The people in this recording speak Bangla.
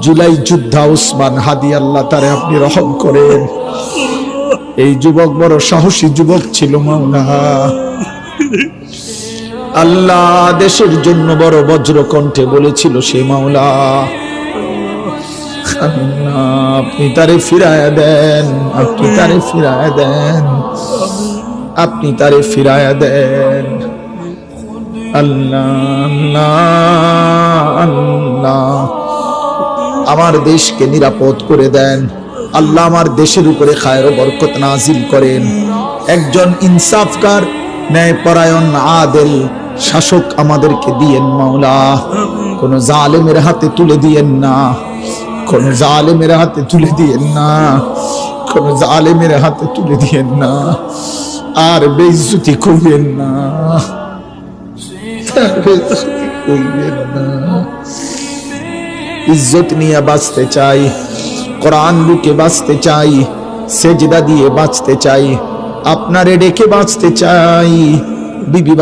জুলাই যোদ্ধা উসমান হাদি, আল্লাহ তারে আপনি রহম করেন। এই যুবক বড় সাহসী যুবক ছিল মাওলা। আল্লাহ দেশের জন্য বড় বজ্র কণ্ঠে বলেছিল সে মাওলা। আল্লাহ আপনি তারে ফিরায়া দেন, আপনি তারে ফিরায়া দেন, আপনি তারে ফিরায়া দেন। আল্লাহ আল্লাহ আল্লাহ আমার দেশকে নিরাপদ করে দেন। আল্লাহ আমার দেশের উপরে খায়ের ও বরকত নাজিল করেন। একজন ইনসাফকার, ন্যায়পরায়ণ, আদেল শাসক আমাদেরকে দিয়েন মাওলা। কোন জালেমের হাতে তুলে দিয়েন না, কোন জালেমের হাতে তুলে দিয়েন না, কোন জালেমের হাতে তুলে দিয়েন না। আর বেইজ্জতি করবেন না, বেইজ্জতি করবেন না। ইজ্জত নিয়ে বাঁচতে চাই, কোরআন বুকে বাঁচতে চাই, সেজদা দিয়ে বাঁচতে চাই, আপনারে ডেকে বাঁচতে চাই। বিবি